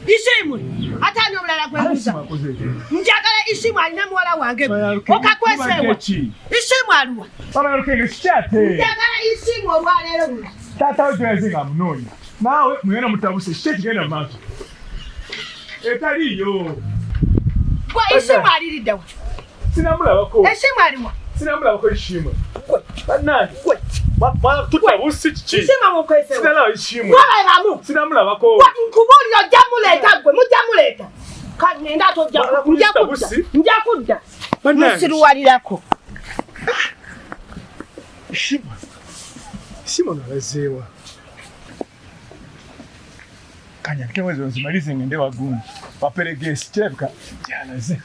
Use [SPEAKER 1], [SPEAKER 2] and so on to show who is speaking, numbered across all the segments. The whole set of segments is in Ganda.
[SPEAKER 1] Ishimwe atano mulala kwebuza njagala Ishimwe alina muwala wange okakwesewa Ishimwe aluwa
[SPEAKER 2] baba lokenge sikyate
[SPEAKER 1] njagala Ishimwe olwaleero luno
[SPEAKER 2] tata ojoyeze nga munoonya naawe muyena mutabuse kiki kigenda maaso etaliyo
[SPEAKER 1] gwe Ishimwe aliriddewa
[SPEAKER 2] sinamulabako
[SPEAKER 1] Ishimwe aliwa
[SPEAKER 2] sinamulabako Ishimwe bannange tutabusi kiki
[SPEAKER 1] Ishimwe mukwesewa
[SPEAKER 2] sinalaba Ishimwe
[SPEAKER 1] walabamu
[SPEAKER 2] sinamulabako
[SPEAKER 1] nkubulira ojja muleeta gwe mujja muleeta kati nda tojja nja kudda musiruwalirako
[SPEAKER 2] Ishimwe ngalazeewa kanya nkewezo nzimalize ngende wagumu waperegesi kirabika gyalaze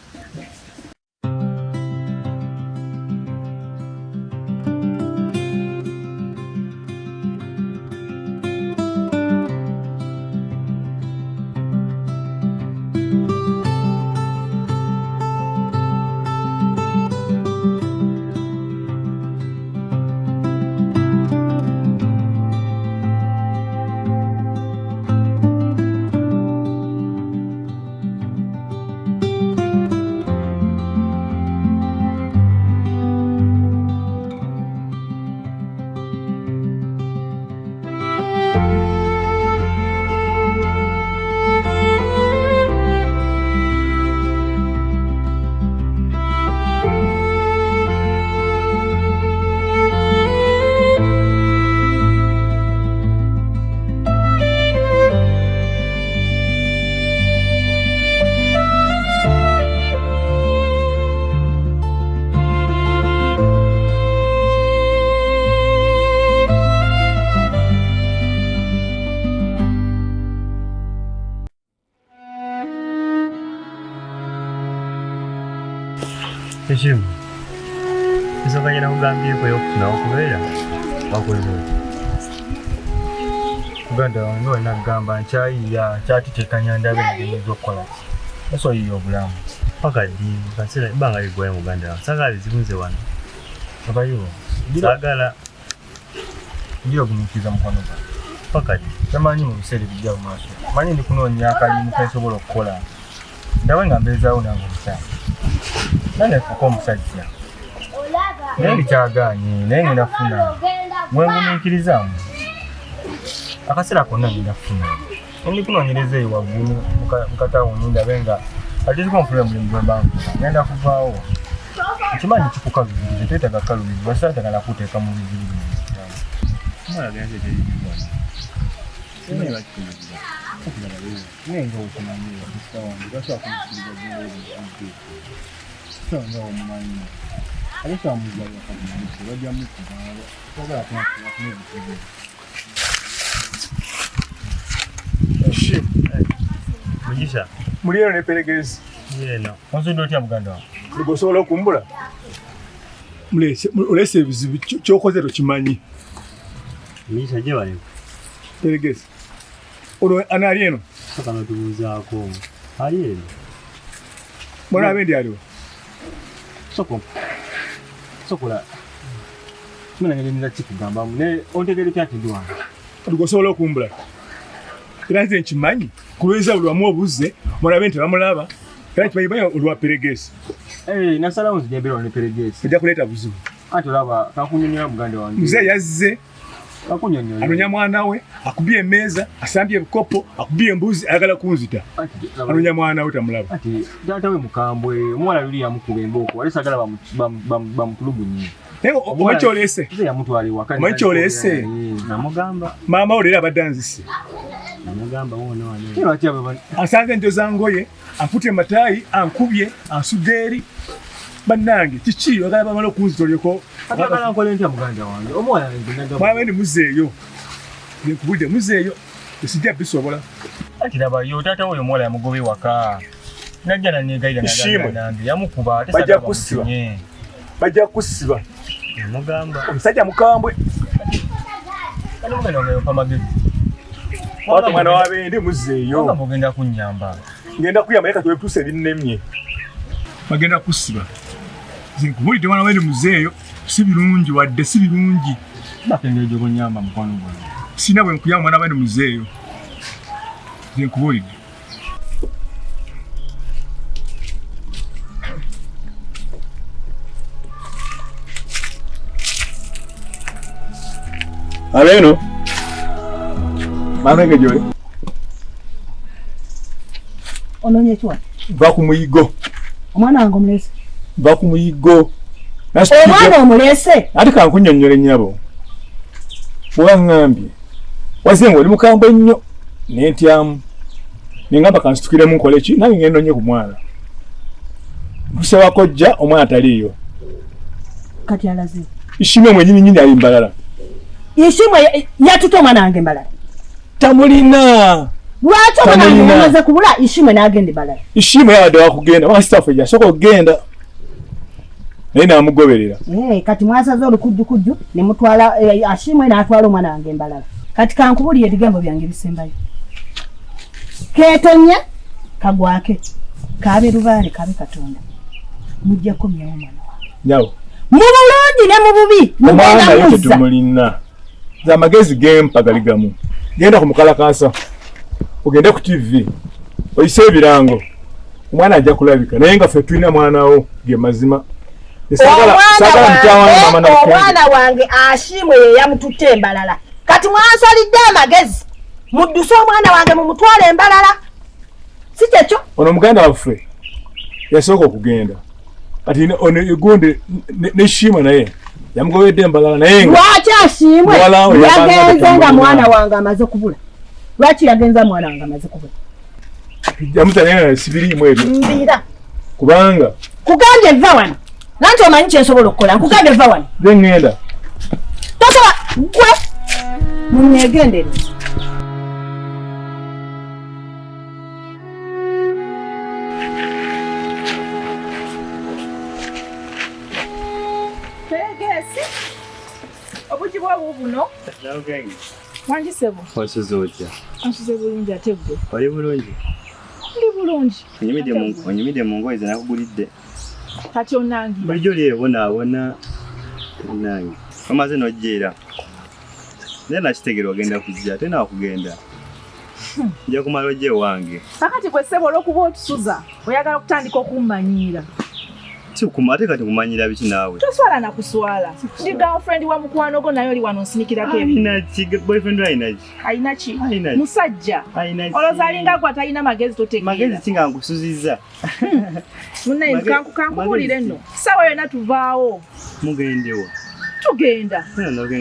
[SPEAKER 3] Ishimwe isoko nyina kugambye ko yokufuna okubeera wakoze kuganda wange nagamba nchayiya kyatitekanya ndabe ngezo kola eso yiyo obulamu pakadi kasira ibanga ligwaye muganda sagala zibunze wano abayo sagala ndio kumukiza mkono ba pakadi tamanyi mu bisere bijja mu maso manyi ndi kunoonya akali mu kaisobola okukola ndawe ngambezaawo nange musana nane kuko omusajja naye kyaganye naye ninafuna mwengumiikirizamu akaseera konna ninafuna ndi kunoonyereza eyo waggulu mukatawuni ndabe nga ateziko nfulira mulimu gwembangu ngenda kuvaawo ekimanyi kikuka bibirize twetaaga kalubizi basatagala nakuteeka mu bizibu nenga okumanyiwa kisawange basobola kumusiriza sanga omumanyi aleka muzali akamuzi bajja mukubalo kwagala kunakubizibwa Mugisha
[SPEAKER 2] muliyero ne peregezi
[SPEAKER 3] yeno onzundo otya muganda wange
[SPEAKER 2] lugosobola okumbula olese ebizibu kyokoze tokimanyi
[SPEAKER 3] Mugisha gye bali
[SPEAKER 2] peregezi olwo anaali eno
[SPEAKER 3] sakano tubuuzaako ali eno
[SPEAKER 2] bona abendi aliwo
[SPEAKER 3] sokola kimana ngenyinza kikugambamu ne ontegere kyati ndi wange
[SPEAKER 2] lugosobola okumbula era nze nkimanyi kulweza buli wamu obuze mulabe nti bamulaba era kimanyi olwa peregezi
[SPEAKER 3] nasalawo nzijembeera ne peregezi
[SPEAKER 2] ejja kuleeta buzibu
[SPEAKER 3] anti olaba kakunyonyola muganda wange
[SPEAKER 2] muze yazze
[SPEAKER 3] kakunyonyola
[SPEAKER 2] anonya mwana we akubye emmeeza asambye ebikopo akubye embuzi ayagala kunzita anonya mwana we tamulaba
[SPEAKER 3] ati taata we mukambwe omuwala luli yamukuba embooko wali sagala bamutulugunye
[SPEAKER 2] omanyikyolese omanyikyolese
[SPEAKER 3] namugamba
[SPEAKER 2] maama wo leero abadde anzise
[SPEAKER 3] namugamba
[SPEAKER 2] asanze njoza ngoye ankute mataayi ankubye ansudde eri bannange kiki oyagala bamala okunzita olyeko
[SPEAKER 3] atagala nkole ntya muganda wange omuwala
[SPEAKER 2] mwabe ndi muzeeyo nkubudde muzeeyo esijja bisobola
[SPEAKER 3] ati laba yo taata woyo omuwala yamugoba waka najja nanegayira nange yamukuba
[SPEAKER 2] bajja kusiba
[SPEAKER 3] namugamba
[SPEAKER 2] omusajja mukambwe
[SPEAKER 3] Ano mugenda ngayo pamagezi.
[SPEAKER 2] Watu mwana wabende muzeeyo.
[SPEAKER 3] Nga mugenda kunnyamba.
[SPEAKER 2] Ngenda kuyamba yeka twepuse binnemye. Bagenda kusiba. Zinkubulidde mwana wabende muzeeyo. Si birungi wadde si birungi.
[SPEAKER 3] Bakendejo kunnyamba mukwano gwange.
[SPEAKER 2] Sina bwe nkuyamba mwana wabende muzeeyo. Zinkubulidde. Aleno. Mama ngejole.
[SPEAKER 1] Ononye chwa.
[SPEAKER 2] Va ku muyigo.
[SPEAKER 1] Omwana wange omulese.
[SPEAKER 2] Va ku muyigo.
[SPEAKER 1] Omwana omulese.
[SPEAKER 2] Ati kankunnyonnyole nnyabo. Wangambye. Wazengo oli mukambwe nnyo. Nentyamu. Ningamba kansitukiremu nkole ki? Nange ngendo nnyo ku mwana. Kusaba kojja omwana taliyo.
[SPEAKER 1] Kati alazi.
[SPEAKER 2] Ishimwe mwennyini nnyini ali mbalala.
[SPEAKER 1] Ishimwe yatuta omwana wange mbalala.
[SPEAKER 2] Tamulina.
[SPEAKER 1] Lwaki omwana wange yamaze kubula Ishimwe n'agenda balala.
[SPEAKER 2] Ishimwe yabadde wakugenda. Wasitafu ejja soko ogenda. Naye namugoberera.
[SPEAKER 1] Kati mwasaze olukujjukujju ne mutwala Ashimwe n'atwala omwana wange mbalala. Kati kankubulira ebigambo byange bisembayo. Keetonya kagwake. Kabe lubaale kabe Katonda. Mujja komyawo mwana wange.
[SPEAKER 2] Nyawo.
[SPEAKER 1] Mu bulungi ne mu bubi.
[SPEAKER 2] Omwana yote tumulina. Za magezi gempa galigamu. Genda ku mukalakasa. Ogende ku TV. Oyise ebirango. Omwana ajja kulabika. Naye nga ffe tulina mwana wo ge mazima. Sagala mtawana mama na
[SPEAKER 1] omwana wange Ashimwe ye yamututte embalala. Kati mwansalidde amagezi. Mudduse omwana wange mu mutwale embalala. Si kyekyo.
[SPEAKER 2] Ono muganda waffe yasooka okugenda. Kati ono egonde ne Shimwe naye yamugobedde embalala naye nga
[SPEAKER 1] lwaki Ashimwe yagenze nga mwana wange amaze kubula. Lwaki yagenza mwana wange amaze kubula.
[SPEAKER 2] Yamutane sibirimu ebyo.
[SPEAKER 1] Mbira.
[SPEAKER 2] Kubanga
[SPEAKER 1] kugambye vva wano. Nanti omanyi kye nsobola okukola. Nkugambye vva wano.
[SPEAKER 2] Nze ngenda.
[SPEAKER 1] Tosobola gwe munneegendere. Obujibwa buno.
[SPEAKER 3] Naugenge.
[SPEAKER 1] Wanjisebo.
[SPEAKER 3] Wasuze otya?
[SPEAKER 1] Ansuze bulungi ate gwe.
[SPEAKER 3] Wali bulungi?
[SPEAKER 1] Ndi bulungi.
[SPEAKER 3] Onyumidde mu ngoye ze nakugulidde.
[SPEAKER 1] Kati onangi.
[SPEAKER 3] Bulijjo lyebonaabona nange. Omaze n'ojjeera. Naye nakitegeera ogenda kujja ate naawe kugenda. Nja kumala ojje wange.
[SPEAKER 1] Kakati gwe ssebo olw'okuba otusuza oyagala okutandika okummanyiira.
[SPEAKER 3] Ate kati kumanyira biki naawe?
[SPEAKER 1] Toswala na kuswala. Ndi girlfriend wa mukwano go naye oli wano nsinikirako ebyo.
[SPEAKER 3] Alina ki? Boyfriend alina ki?
[SPEAKER 1] Alina ki?
[SPEAKER 3] Alina ki?
[SPEAKER 1] Musajja.
[SPEAKER 3] Alina ki?
[SPEAKER 1] Olowooza alinga gwe atalina magezi totegeera.
[SPEAKER 3] Magezi ki nga nkusuzizza?
[SPEAKER 1] Munnaye kankubuulire nno. Ssaawa yonna tuvaawo.
[SPEAKER 3] Mugendewa.
[SPEAKER 1] Tugenda.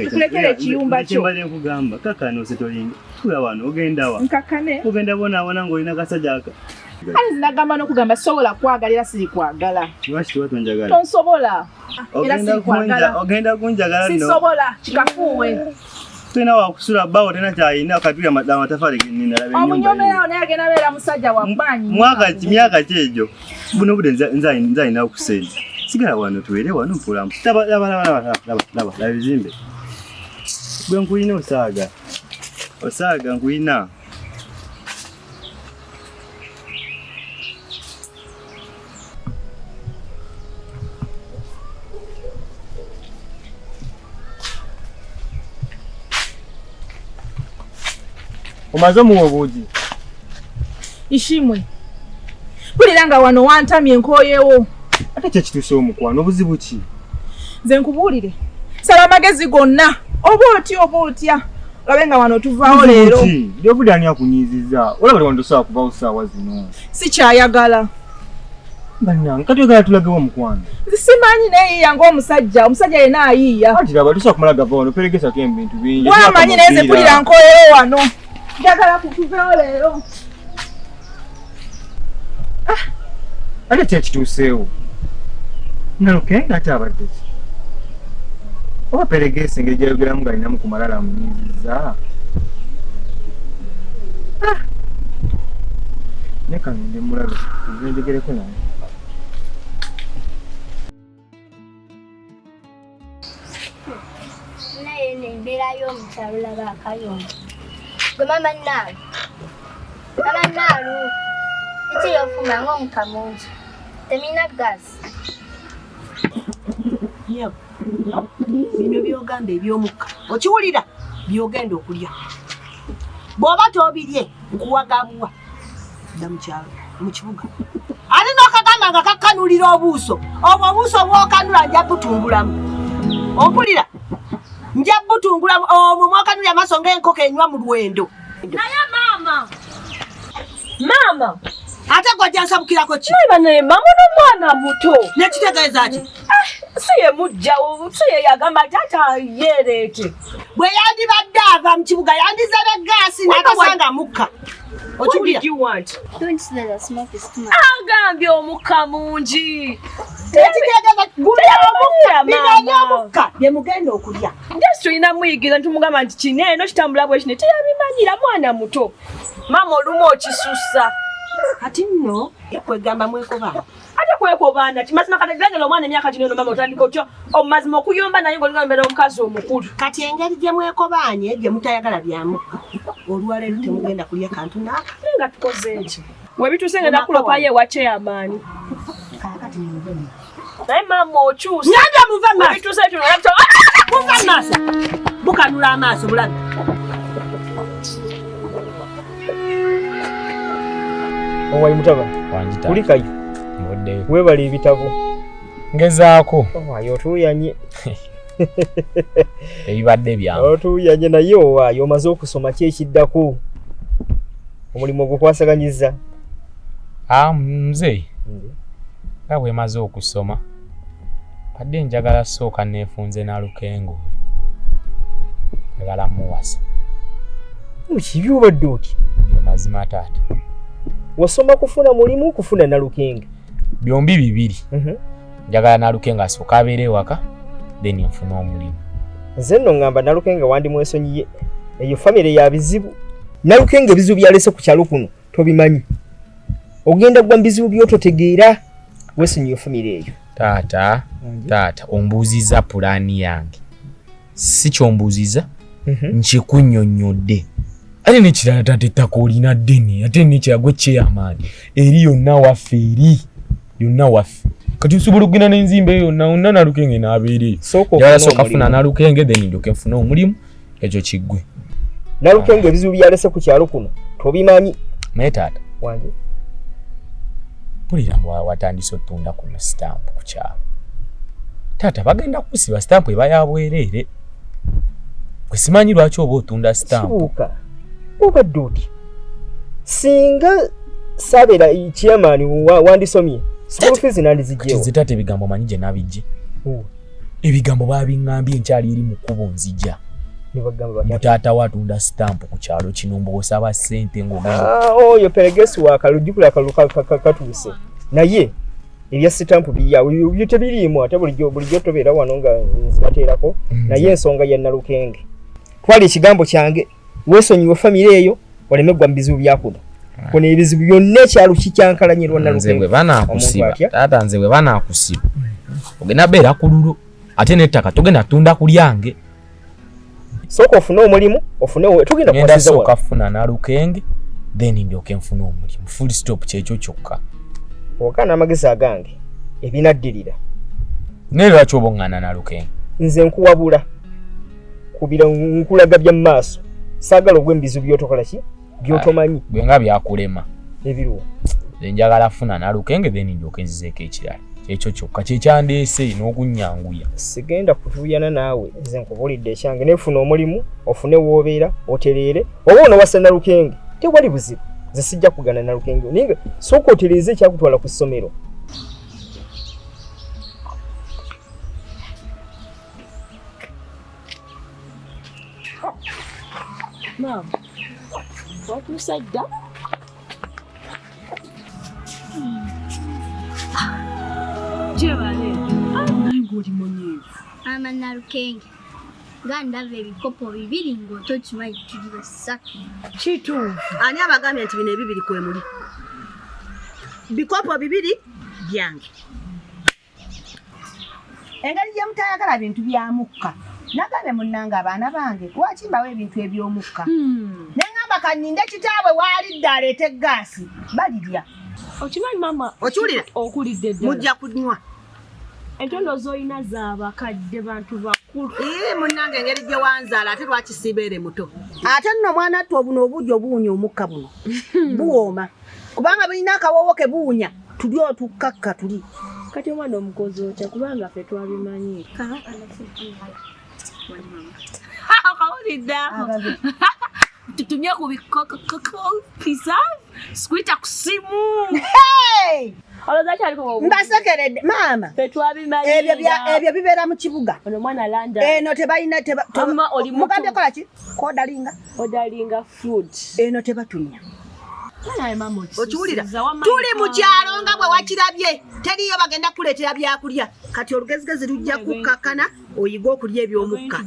[SPEAKER 1] Tukulekere ekiyumba kyo.
[SPEAKER 3] Mbadde nkugamba kakkano setolinga. Tula wano ogenda wa?
[SPEAKER 1] Nkakkane.
[SPEAKER 3] Ogenda bonaabona ng'olina kasajja aka.
[SPEAKER 1] Kale zinagamba n'okugamba sobola kwagalira siri kwagala.
[SPEAKER 3] Lwaki tuba tonjagala?
[SPEAKER 1] Tonsobola. Era siri kwagala.
[SPEAKER 3] Ogenda kunjagala nno.
[SPEAKER 1] Sisobola kikafuuwe.
[SPEAKER 3] Tulina wakusula bbaawo tena kyalina akatulira amatafaali geninalaba ennyumba.
[SPEAKER 1] Omunyomerawo naye agenda beera musajja wa bbanyi.
[SPEAKER 3] Myaka ki egyo? Buno budde nze alina okusente. Sigala wano tubeere wano mpulamu. Laba ebizimbe. Gwe nkuyina osaaga. Osaaga nkuyina. Omaze muwa obuugi.
[SPEAKER 1] Ishimwe. Bulira nga wano wantamye nkooyewo.
[SPEAKER 3] Ate kye kituuse omukwano obuzibu ki?
[SPEAKER 1] Nze nkubuulire. Sala amagezi gonna. Oba otya. Olabe nga wano tuvaawo leero.
[SPEAKER 3] Byobudde ani akunyiizizza? Olaba wano tosobola kuvaawo ssaawa zino.
[SPEAKER 1] Sikyayagala.
[SPEAKER 3] Bannange kati oyagala tulagewo omukwano.
[SPEAKER 1] Nze simanyi neeyiiya ng'omusajja. Omusajja yenna ayiiya.
[SPEAKER 3] Kati laba tosobola kumala gava wano peregesako ebintu bingi.
[SPEAKER 1] Wamanyi naye nze mpulira nkooyewo wano. Njagala kutuveewo leero.
[SPEAKER 3] Ate kye kituuseewo. Nalukenge ate abadde ki? Oba peregesi engeri gyayogeramu ng'alinamu ku malala amunyiizizza. Ne kangende mulabe njenjegereko naye.
[SPEAKER 4] Naye embeera y'omukyalo laba akayongo. Gwe mama Naalu. Mama Naalu, kiki yofuma ng'omuka mungi? Temina gaasi.
[SPEAKER 1] Yebo. Bino byogamba eby'omukka. Okiwulira? Byogenda okulya. Bw'oba tobirye nkuwagabuwa. Dda mu kyalo, mu kibuga. Ali n'okagamba nga kakkanulira obuuso. Obwo obuuso bw'okanula nja butungulamu. Ompulira? Nja butungulamu. Omwo mwokanulira amaaso ng'enkoko enywa mu lwendo.
[SPEAKER 5] Naye maama! Maama!
[SPEAKER 1] Ate gw'ojja nsabukirako ki?
[SPEAKER 5] Naye mama n'omwana muto.
[SPEAKER 1] Nekitegeeza ki?
[SPEAKER 5] Si ye mujjawo, si ye yagamba taata yeereete.
[SPEAKER 1] Bwe yandibadde ava mu kibuga yandizabe gaasi n'akasanga mukka. Okiwulira?
[SPEAKER 4] Don't say the smoke is too much.
[SPEAKER 5] Agambye omukka mungi.
[SPEAKER 1] Tekitegeeza gulya omukka,
[SPEAKER 5] Mama.
[SPEAKER 1] bino omukka bye mugenda okulya.
[SPEAKER 5] Just tulina muyigiriza ntumugamba nti kino eno kitambula bwe kino teyabimanyira mwana muto. Mama olumu okisussa.
[SPEAKER 1] Kati nno kwegamba mwekobaana.
[SPEAKER 5] Ate kwekobaana ti mazima katageragera omwana emyaka kino eno mama otandika otyo omazima okuyomba naye ng'olinga mbeera omukazi omukulu.
[SPEAKER 1] Kati engeri gye mwekobaanye gye mutayagala byamukka. Olwaleero temugenda kulya kantu n'aka.
[SPEAKER 5] Nga tukoze eki. Webituuse ngenda kulopayo ewa chairman.
[SPEAKER 1] Kaakati muve mu.
[SPEAKER 5] Naye mama okyusa.
[SPEAKER 1] Nyanja muve mu maaso.
[SPEAKER 5] Webituuse ekyo nolabita.
[SPEAKER 1] Muve mu maaso. Bukanula amaaso bulabi.
[SPEAKER 6] Owayi mutaba.
[SPEAKER 7] Wanjita.
[SPEAKER 6] Kulikayo.
[SPEAKER 7] Mboddeyo.
[SPEAKER 6] Webala ebitabo.
[SPEAKER 7] Ngezaako.
[SPEAKER 6] Owayi otuyanye.
[SPEAKER 7] Ebibadde byange.
[SPEAKER 6] Otuyanye naye owayi omaze okusoma ki ekiddako? Omulimu ogukwasaganyiza.
[SPEAKER 7] Mzee. Nga bwe maze okusoma. Badde njagala sooka neefunze na Lukengo. Njagala muwasa.
[SPEAKER 6] Mukibi obadde oti?
[SPEAKER 7] Bye mazima taata.
[SPEAKER 6] Wasoma kufuna mulimu kufuna na Lukenga?
[SPEAKER 7] Byombi bibiri. Njagala na Lukenga asooka abeere ewaka, then nfuna omulimu.
[SPEAKER 6] Nze nno ngamba na Lukenga wandi mwesonyiye. Eyo famire ya bizibu. Na Lukenga ebizibu byalese ku kyalo kuno tobimanyi. Ogenda gwa bizibu byototegeera wesonyiye famire eyo.
[SPEAKER 7] Taata ombuuziza pulaani yange. Si kyombuuziza, nkikunnyonnyodde. Ate nekirala taata ettaka olina ddene, ate nekiragwe kyeyamaani. Eri yonna waffe eri. Yonna waffe. Kati nsobola okugenda n'enzimba eyo yonna na Lukenga n'abeereyo. Njagala sooka funa na Lukenga then ndyoke nfune omulimu ekyo kiggwe.
[SPEAKER 6] Na Lukenga ebizibu byalese ku kyalo kuno tobimanyi.
[SPEAKER 7] Naye taata.
[SPEAKER 6] Wange.
[SPEAKER 7] Mpulira mbu watandise ottunda kuno sitampu ku kyalo. Taata bagenda kusiba sitampu eba ya bwereere. Gwe simanyi lwaki oba otunda sitampu.
[SPEAKER 6] Kibuuka. Obadde oti. Singa sabeera chairman wandisomye. School fees nandizijjewo.
[SPEAKER 7] Kati taata ebigambo manyi gye nabijje. Ebigambo babiŋŋambye enkyali eri mu kkubo nzija.
[SPEAKER 6] Ne bagamba bati.
[SPEAKER 7] Taata watunda sitampu ku kyalo kino mbw'osaba ssente ng'ogenda.
[SPEAKER 6] Oyo peregesi wakalujjukira katuuse. Naye ebya sitampu biriawo byo tebiriimu ate bulijjo tobeera wano nga nzibateerako. Naye ensonga ya Nalukenge. Twali ekigambo kyange weesonyiwe famire eyo oleme gwa mu bizibu byakuno. Kuno ebizibu byonna ekyalo kikyankalanyirwa Nalukenge.
[SPEAKER 7] Nze bwe banaakusiba taata, nze bwe banaakusiba ogenda beera ku lulo ate n'ettaka togenda tunda ku lyange.
[SPEAKER 6] Sooka ofune omulimu ofune tugenda
[SPEAKER 7] kwasiza sooka funa Nalukenge then ndyoke nfune omulimu. Full stop kyekyo kyokka.
[SPEAKER 6] Okana amagezi agange ebinaddirira.
[SPEAKER 7] Ne lwaki oboŋŋana Nalukenge?
[SPEAKER 6] Nze nkuwabula kubira nkulaga bya maaso. Saagala ogwe mbizu byotokola ki? Byotomanyi.
[SPEAKER 7] Gwe nga byakulema.
[SPEAKER 6] Ebiruwa.
[SPEAKER 7] Njagala funa Nalukenge then ndyoke nzizeeko ekirala. Ekyo kyokka kyekyandeese n'okunnyanguya.
[SPEAKER 6] Sigenda kutuuyana naawe nze nkubulidde ekyange nefuna omulimu ofune woobeera otereere oba onowasa Nalukenge tewali buzibu. Nze sijja kugana Nalukenge ninga sooka otereeze ekyakutwala ku ssomero.
[SPEAKER 5] Mama, watuusa dda? Gyebale, naye ng'oli munyiivu.
[SPEAKER 4] Mama Nalukenge, nga ndaba ebikopo bibiri ng'otokimanyi tuli basatu.
[SPEAKER 5] Kituufu.
[SPEAKER 1] Ani abagambye nti bino ebibiri kwe muli? Bikopo bibiri byange. Engeri gye mutayagala bintu bya mukka nagabe munnanga abaana bange lwaki mbawo ebintu eby'omukka neŋŋamba kaninde kitaabwe waalidde aleete eggaasi balirya
[SPEAKER 5] okimanyi mama
[SPEAKER 1] okiwulira
[SPEAKER 5] okulidde ddala
[SPEAKER 1] mujja kunywa
[SPEAKER 5] entondo z'olina z'abakadde bantu bakulu
[SPEAKER 1] munnanga engeri gye wanzaala ate lwaki siibeere muto ate nno mwana tte obuno obuugi obuwunya omukka buno buwooma kubanga bulina akawoowo ke buwunya tuli otukkakka tuli
[SPEAKER 5] kati omwana omukozi otya kubanga ffe twabimanyi akawulidde ako tutumye ku bikokokopisa sikuita ku simu olowooza kyaliko
[SPEAKER 1] mbasekeredde maama
[SPEAKER 5] ffe twabimanyi
[SPEAKER 1] ebyo bibeera mu kibuga
[SPEAKER 5] ono mwana landa
[SPEAKER 1] eno tebalina
[SPEAKER 5] Mama, oli muto.
[SPEAKER 1] mugambye kola ki kodalinga
[SPEAKER 5] odalinga fruit
[SPEAKER 1] eno tebatunya
[SPEAKER 5] mama
[SPEAKER 1] okiwulira tuli mu kyalo nga bwe wakirabye teriyo bagenda kuleetera byakulya kati olugezigezi lujja kukkakana oyiga okulya eby'omukka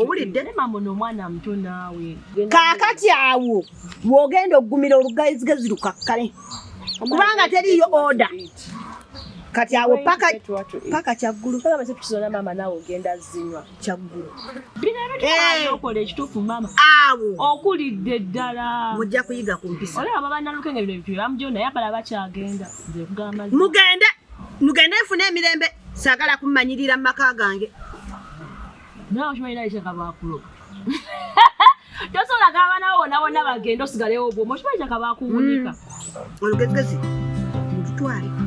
[SPEAKER 1] owulidde
[SPEAKER 5] mama ono omwana muto naawe
[SPEAKER 1] kaakati awo w'ogenda okugumira olugezigezi lukakkale kubanga teriyo oda kati awo paka kyaggulu
[SPEAKER 5] tukizola mama naawe ogenda zinywa
[SPEAKER 1] kyaggulu
[SPEAKER 5] okola ekituufu mama
[SPEAKER 1] awo
[SPEAKER 5] okulidde ddala
[SPEAKER 1] mujja kuyiga ku mpisa
[SPEAKER 5] olaba babanalukenge bino ebintu byamujo naye abala bakyagenda nze kugamba
[SPEAKER 1] mugende nfune emirembe saagala kummanyirira mu maka gange
[SPEAKER 5] nawe okimanyi naye kyaka baakuloga tosobola gabanawo wonna bonna bagenda osigalewo bwomu okimanyi kyaka baakuwunika
[SPEAKER 1] olugezigezi mulutwale